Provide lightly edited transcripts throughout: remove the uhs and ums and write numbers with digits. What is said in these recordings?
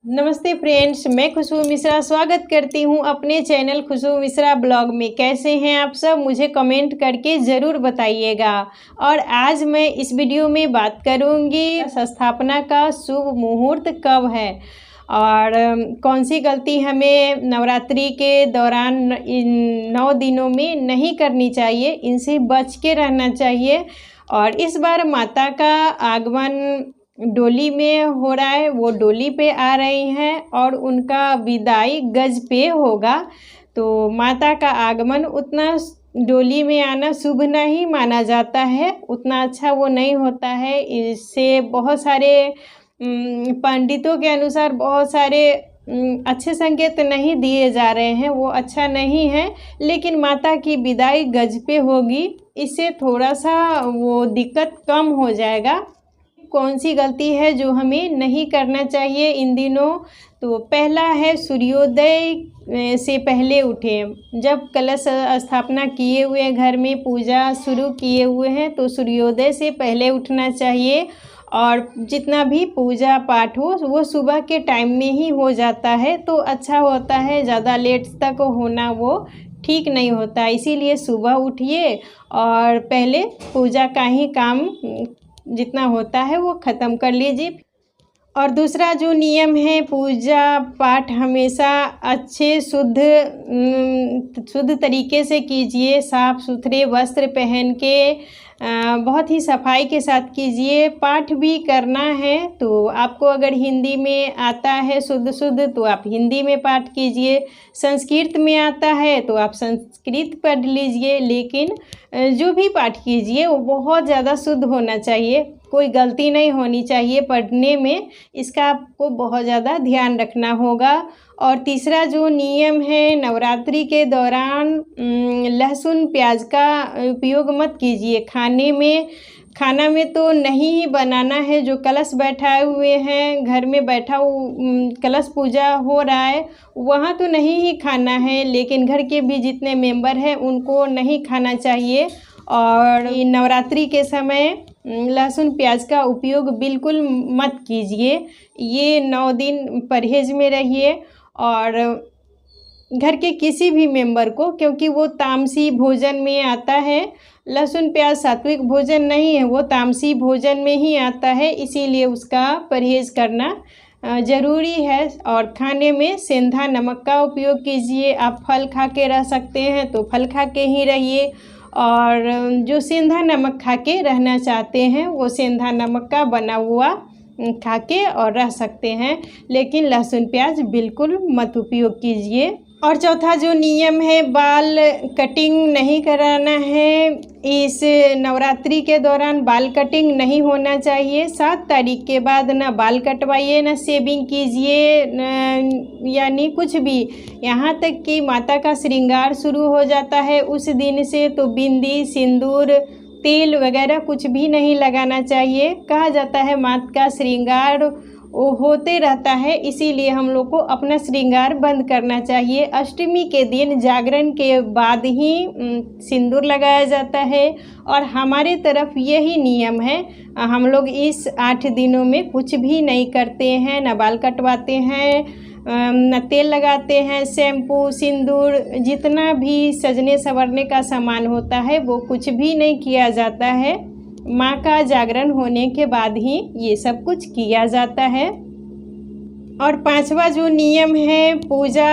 नमस्ते फ्रेंड्स, मैं खुशबू मिश्रा स्वागत करती हूं अपने चैनल खुशबू मिश्रा ब्लॉग में। कैसे हैं आप सब, मुझे कमेंट करके ज़रूर बताइएगा। और आज मैं इस वीडियो में बात करूंगी स्थापना का शुभ मुहूर्त कब है और कौन सी गलती हमें नवरात्रि के दौरान इन 9 दिनों में नहीं करनी चाहिए, इनसे बच के रहना चाहिए। और इस बार माता का आगमन डोली में हो रहा है, वो डोली पे आ रही हैं और उनका विदाई गज पे होगा। तो माता का आगमन उतना डोली में आना शुभ नहीं माना जाता है, उतना अच्छा वो नहीं होता है। इससे बहुत सारे पंडितों के अनुसार बहुत सारे अच्छे संकेत नहीं दिए जा रहे हैं, वो अच्छा नहीं है। लेकिन माता की विदाई गज पे होगी, इससे थोड़ा सा वो दिक्कत कम हो जाएगा। कौन सी गलती है जो हमें नहीं करना चाहिए इन दिनों? तो पहला है सूर्योदय से पहले उठें। जब कलश स्थापना किए हुए घर में पूजा शुरू किए हुए हैं तो सूर्योदय से पहले उठना चाहिए। और जितना भी पूजा पाठ हो वो सुबह के टाइम में ही हो जाता है तो अच्छा होता है। ज़्यादा लेट तक होना वो ठीक नहीं होता, इसीलिए सुबह उठिए और पहले पूजा का ही काम जितना होता है वो ख़त्म कर लीजिए। और दूसरा जो नियम है, पूजा पाठ हमेशा अच्छे शुद्ध तरीके से कीजिए। साफ़ सुथरे वस्त्र पहन के बहुत ही सफाई के साथ कीजिए। पाठ भी करना है तो आपको अगर हिंदी में आता है शुद्ध तो आप हिंदी में पाठ कीजिए। संस्कृत में आता है तो आप संस्कृत पढ़ लीजिए। लेकिन जो भी पाठ कीजिए वो बहुत ज़्यादा शुद्ध होना चाहिए, कोई गलती नहीं होनी चाहिए पढ़ने में। इसका आपको बहुत ज़्यादा ध्यान रखना होगा। और तीसरा जो नियम है, नवरात्रि के दौरान लहसुन प्याज का उपयोग मत कीजिए खाना में तो नहीं ही बनाना है। जो कलश बैठाए हुए हैं, घर में बैठा कलश पूजा हो रहा है, वहाँ तो नहीं ही खाना है। लेकिन घर के भी जितने मेंबर हैं उनको नहीं खाना चाहिए। और नवरात्रि के समय लहसुन प्याज का उपयोग बिल्कुल मत कीजिए। ये 9 दिन परहेज में रहिए। और घर के किसी भी मेंबर को, क्योंकि वो तामसी भोजन में आता है, लहसुन प्याज सात्विक भोजन नहीं है, वो तामसी भोजन में ही आता है, इसीलिए उसका परहेज करना ज़रूरी है। और खाने में सेंधा नमक का उपयोग कीजिए। आप फल खा के रह सकते हैं तो फल खा के ही रहिए। और जो सेंधा नमक खा के रहना चाहते हैं वो सेंधा नमक का बना हुआ खा के और रह सकते हैं, लेकिन लहसुन प्याज बिल्कुल मत उपयोग कीजिए। और चौथा जो नियम है, बाल कटिंग नहीं कराना है। इस नवरात्रि के दौरान बाल कटिंग नहीं होना चाहिए। 7 तारीख के बाद ना बाल कटवाइए, ना शेविंग कीजिए, यानी कुछ भी। यहाँ तक कि माता का श्रृंगार शुरू हो जाता है उस दिन से, तो बिंदी, सिंदूर, तेल वगैरह कुछ भी नहीं लगाना चाहिए। कहा जाता है माता का श्रृंगार वो होते रहता है, इसीलिए हम लोग को अपना श्रृंगार बंद करना चाहिए। अष्टमी के दिन जागरण के बाद ही सिंदूर लगाया जाता है और हमारे तरफ यही नियम है। हम लोग इस 8 दिनों में कुछ भी नहीं करते हैं, ना बाल कटवाते हैं, न तेल लगाते हैं, शैम्पू, सिंदूर, जितना भी सजने संवरने का सामान होता है वो कुछ भी नहीं किया जाता है। माँ का जागरण होने के बाद ही ये सब कुछ किया जाता है। और 5वां जो नियम है, पूजा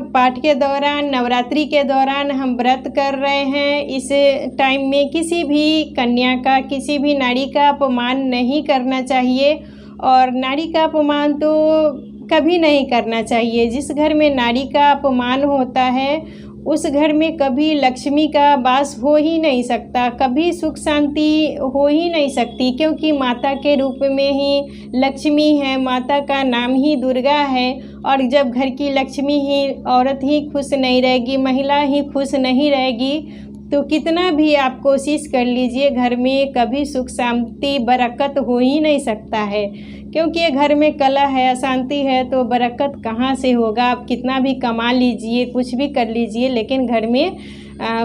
पाठ के दौरान, नवरात्रि के दौरान हम व्रत कर रहे हैं, इस टाइम में किसी भी कन्या का, किसी भी नारी का अपमान नहीं करना चाहिए। और नारी का अपमान तो कभी नहीं करना चाहिए। जिस घर में नारी का अपमान होता है उस घर में कभी लक्ष्मी का वास हो ही नहीं सकता, कभी सुख शांति हो ही नहीं सकती। क्योंकि माता के रूप में ही लक्ष्मी है, माता का नाम ही दुर्गा है। और जब घर की लक्ष्मी ही, औरत ही खुश नहीं रहेगी, महिला ही खुश नहीं रहेगी, तो कितना भी आप कोशिश कर लीजिए, घर में कभी सुख शांति बरकत हो ही नहीं सकता है। क्योंकि ये घर में कलह है, अशांति है, तो बरकत कहाँ से होगा? आप कितना भी कमा लीजिए, कुछ भी कर लीजिए, लेकिन घर में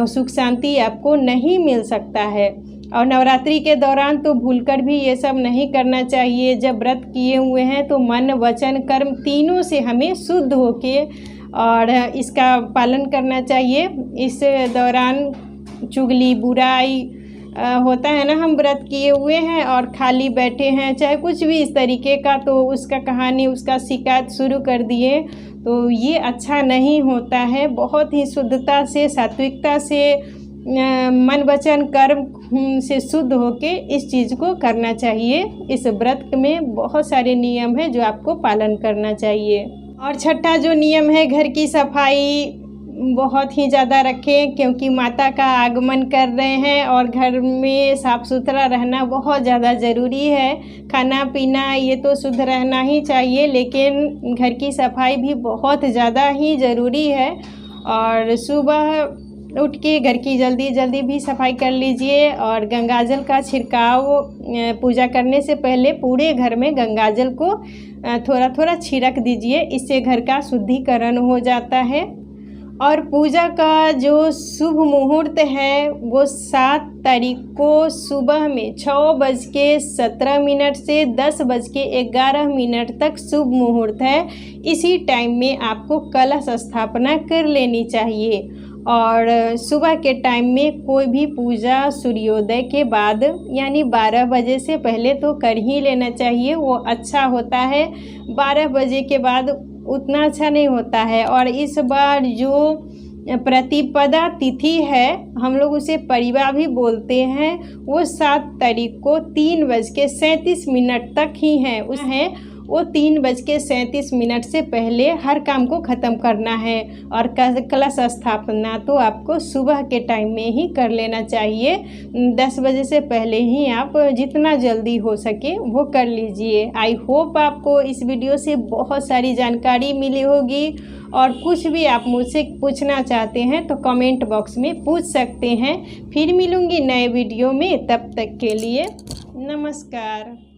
सुख शांति आपको नहीं मिल सकता है। और नवरात्रि के दौरान तो भूलकर भी ये सब नहीं करना चाहिए। जब व्रत किए हुए हैं तो मन वचन कर्म तीनों से हमें शुद्ध होके और इसका पालन करना चाहिए। इस दौरान चुगली बुराई होता है ना, हम व्रत किए हुए हैं और खाली बैठे हैं, चाहे कुछ भी इस तरीके का, तो उसका कहानी उसका शिकायत शुरू कर दिए, तो ये अच्छा नहीं होता है। बहुत ही शुद्धता से सात्विकता से मन वचन कर्म से शुद्ध होके इस चीज़ को करना चाहिए। इस व्रत में बहुत सारे नियम हैं जो आपको पालन करना चाहिए। और छठा जो नियम है, घर की सफाई बहुत ही ज़्यादा रखें, क्योंकि माता का आगमन कर रहे हैं और घर में साफ़ सुथरा रहना बहुत ज़्यादा ज़रूरी है। खाना पीना ये तो शुद्ध रहना ही चाहिए, लेकिन घर की सफाई भी बहुत ज़्यादा ही ज़रूरी है। और सुबह उठ के घर की जल्दी भी सफाई कर लीजिए और गंगाजल का छिड़काव पूजा करने से पहले पूरे घर में गंगाजल को थोड़ा थोड़ा छिड़क दीजिए, इससे घर का शुद्धिकरण हो जाता है। और पूजा का जो शुभ मुहूर्त है वो 7 तारीख को सुबह में 6:17 से 10:11 तक शुभ मुहूर्त है। इसी टाइम में आपको कलश स्थापना कर लेनी चाहिए। और सुबह के टाइम में कोई भी पूजा सूर्योदय के बाद यानी 12 बजे से पहले तो कर ही लेना चाहिए, वो अच्छा होता है। 12 बजे के बाद उतना अच्छा नहीं होता है। और इस बार जो प्रतिपदा तिथि है, हम लोग उसे परिवा भी बोलते हैं, वो 7 तारीख को 3:37 तक ही है। वो 3:37 से पहले हर काम को ख़त्म करना है। और कलश स्थापना तो आपको सुबह के टाइम में ही कर लेना चाहिए। 10 बजे से पहले ही आप जितना जल्दी हो सके वो कर लीजिए। आई होप आपको इस वीडियो से बहुत सारी जानकारी मिली होगी। और कुछ भी आप मुझसे पूछना चाहते हैं तो कमेंट बॉक्स में पूछ सकते हैं। फिर मिलूँगी नए वीडियो में, तब तक के लिए नमस्कार।